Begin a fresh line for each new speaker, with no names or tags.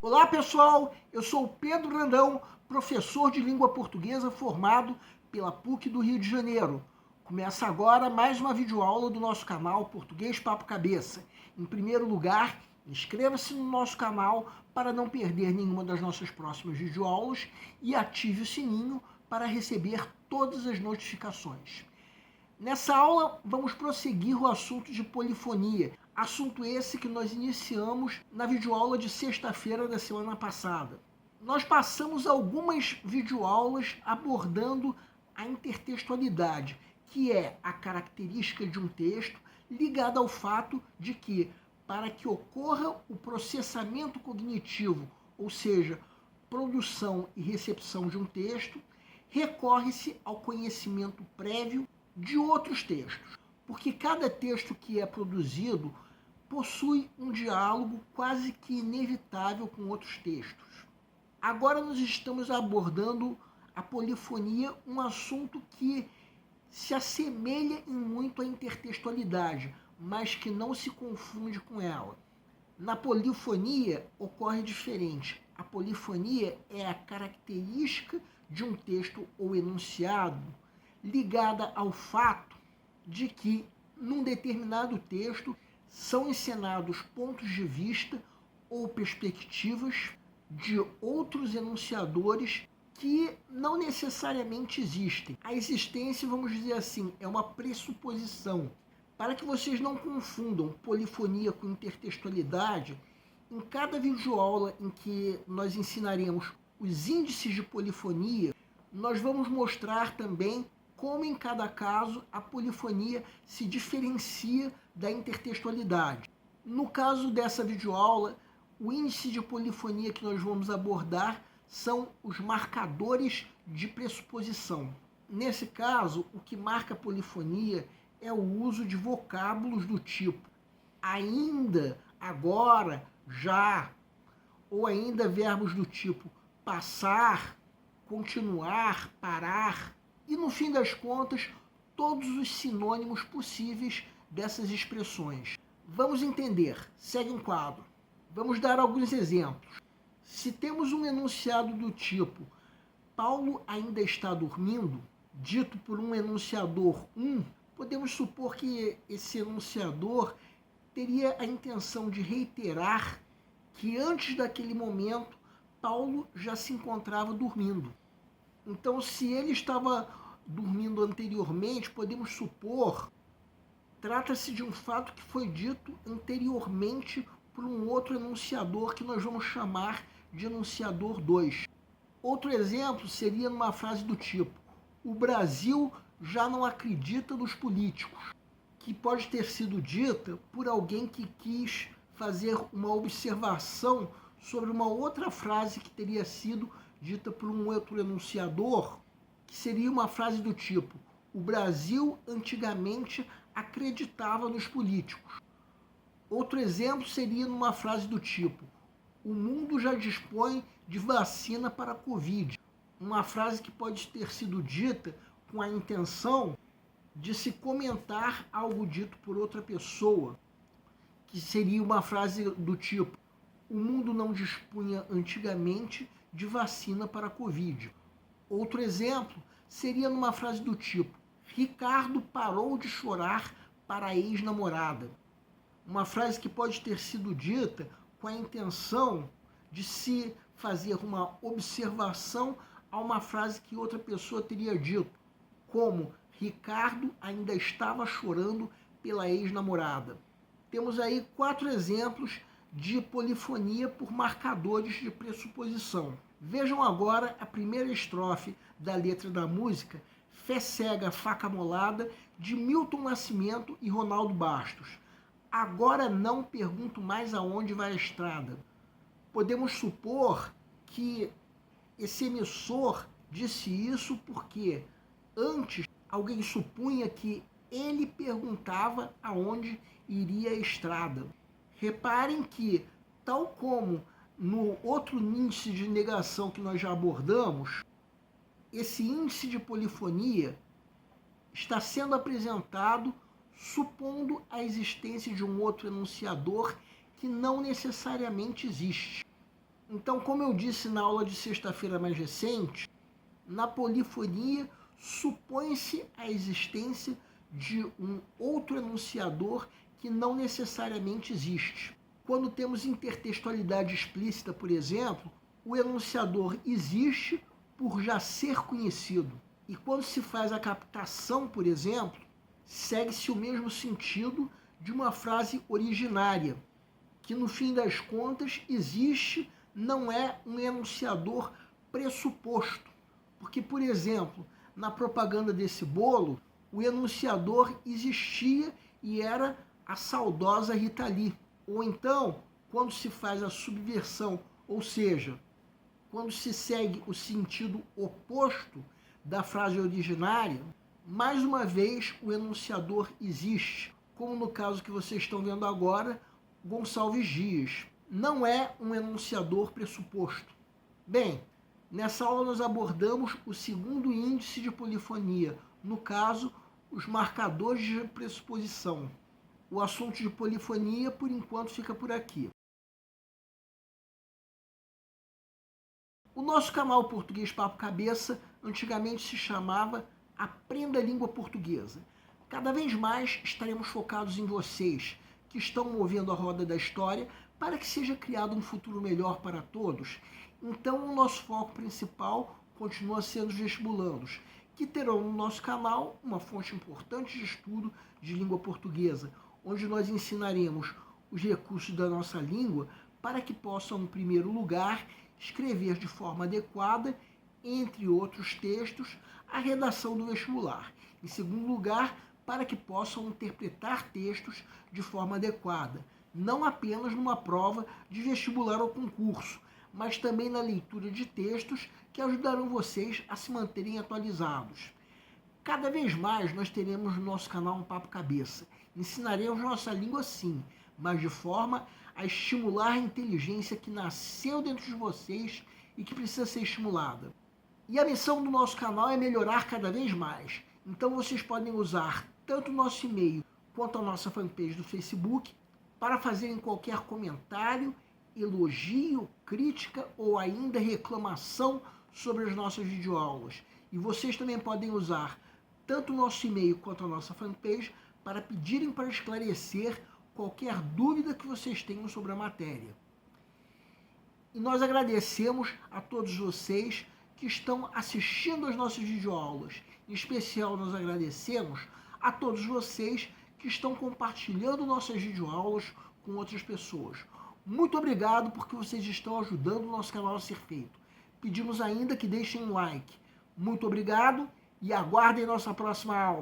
Olá pessoal, eu sou o Pedro Brandão, professor de língua portuguesa formado pela PUC do Rio de Janeiro. Começa agora mais uma videoaula do nosso canal Português Papo Cabeça. Em primeiro lugar, inscreva-se no nosso canal para não perder nenhuma das nossas próximas videoaulas e ative o sininho para receber todas as notificações. Nessa aula, vamos prosseguir o assunto de polifonia, assunto esse que nós iniciamos na videoaula de sexta-feira da semana passada. Nós passamos algumas videoaulas abordando a intertextualidade, que é a característica de um texto ligada ao fato de que, para que ocorra o processamento cognitivo, ou seja, produção e recepção de um texto, recorre-se ao conhecimento prévio de outros textos, porque cada texto que é produzido possui um diálogo quase que inevitável com outros textos. Agora nós estamos abordando a polifonia, um assunto que se assemelha em muito à intertextualidade, mas que não se confunde com ela. Na polifonia ocorre diferente. A polifonia é a característica de um texto ou enunciado ligada ao fato de que, num determinado texto, são encenados pontos de vista ou perspectivas de outros enunciadores que não necessariamente existem. A existência, vamos dizer assim, é uma pressuposição. Para que vocês não confundam polifonia com intertextualidade, em cada videoaula em que nós ensinaremos os índices de polifonia, nós vamos mostrar também como em cada caso a polifonia se diferencia da intertextualidade. No caso dessa videoaula, o índice de polifonia que nós vamos abordar são os marcadores de pressuposição. Nesse caso, o que marca a polifonia é o uso de vocábulos do tipo ainda, agora, já, ou ainda verbos do tipo passar, continuar, parar, e no fim das contas, todos os sinônimos possíveis dessas expressões. Vamos entender, segue um quadro. Vamos dar alguns exemplos. Se temos um enunciado do tipo Paulo ainda está dormindo, dito por um enunciador 1, podemos supor que esse enunciador teria a intenção de reiterar que antes daquele momento Paulo já se encontrava dormindo. Então, se ele estava dormindo anteriormente, podemos supor, trata-se de um fato que foi dito anteriormente por um outro enunciador que nós vamos chamar de enunciador 2. Outro exemplo seria numa frase do tipo: o Brasil já não acredita nos políticos, que pode ter sido dita por alguém que quis fazer uma observação sobre uma outra frase que teria sido dita por um outro enunciador, que seria uma frase do tipo: o Brasil antigamente acreditava nos políticos. Outro exemplo seria numa frase do tipo: o mundo já dispõe de vacina para a Covid. Uma frase que pode ter sido dita com a intenção de se comentar algo dito por outra pessoa, que seria uma frase do tipo: o mundo não dispunha antigamente de vacina para a Covid. Outro exemplo seria numa frase do tipo: Ricardo parou de chorar para a ex-namorada. Uma frase que pode ter sido dita com a intenção de se fazer uma observação a uma frase que outra pessoa teria dito, como Ricardo ainda estava chorando pela ex-namorada. Temos aí 4 exemplos de polifonia por marcadores de pressuposição. Vejam agora a primeira estrofe da letra da música Fé Cega, Faca Molada, de Milton Nascimento e Ronaldo Bastos. Agora não pergunto mais aonde vai a estrada. Podemos supor que esse emissor disse isso porque antes alguém supunha que ele perguntava aonde iria a estrada. Reparem que, tal como no outro índice de negação que nós já abordamos, esse índice de polifonia está sendo apresentado supondo a existência de um outro enunciador que não necessariamente existe. Então, como eu disse na aula de sexta-feira mais recente, na polifonia supõe-se a existência de um outro enunciador que não necessariamente existe. Quando temos intertextualidade explícita, por exemplo, o enunciador existe por já ser conhecido. E quando se faz a captação, por exemplo, segue-se o mesmo sentido de uma frase originária, que no fim das contas existe, não é um enunciador pressuposto. Porque, por exemplo, na propaganda desse bolo, o enunciador existia e era a saudosa Rita Lee. Ou então, quando se faz a subversão, ou seja, quando se segue o sentido oposto da frase originária, mais uma vez o enunciador existe, como no caso que vocês estão vendo agora, Gonçalves Dias. Não é um enunciador pressuposto. Bem, nessa aula nós abordamos o segundo índice de polifonia, no caso, os marcadores de pressuposição. O assunto de polifonia, por enquanto, fica por aqui. O nosso canal Português Papo Cabeça antigamente se chamava Aprenda a Língua Portuguesa. Cada vez mais estaremos focados em vocês, que estão movendo a roda da história para que seja criado um futuro melhor para todos. Então, o nosso foco principal continua sendo os vestibulandos, que terão no nosso canal uma fonte importante de estudo de língua portuguesa, onde nós ensinaremos os recursos da nossa língua para que possam, em primeiro lugar, escrever de forma adequada, entre outros textos, a redação do vestibular. Em segundo lugar, para que possam interpretar textos de forma adequada, não apenas numa prova de vestibular ou concurso, mas também na leitura de textos que ajudarão vocês a se manterem atualizados. Cada vez mais nós teremos no nosso canal um Papo Cabeça. Ensinaremos nossa língua sim, mas de forma a estimular a inteligência que nasceu dentro de vocês e que precisa ser estimulada. E a missão do nosso canal é melhorar cada vez mais. Então vocês podem usar tanto o nosso e-mail quanto a nossa fanpage do Facebook para fazerem qualquer comentário, elogio, crítica ou ainda reclamação sobre as nossas videoaulas. E vocês também podem usar tanto o nosso e-mail quanto a nossa fanpage para pedirem para esclarecer qualquer dúvida que vocês tenham sobre a matéria. E nós agradecemos a todos vocês que estão assistindo às nossas videoaulas. Em especial, nós agradecemos a todos vocês que estão compartilhando nossas videoaulas com outras pessoas. Muito obrigado porque vocês estão ajudando o nosso canal a ser feito. Pedimos ainda que deixem um like. Muito obrigado e aguardem nossa próxima aula.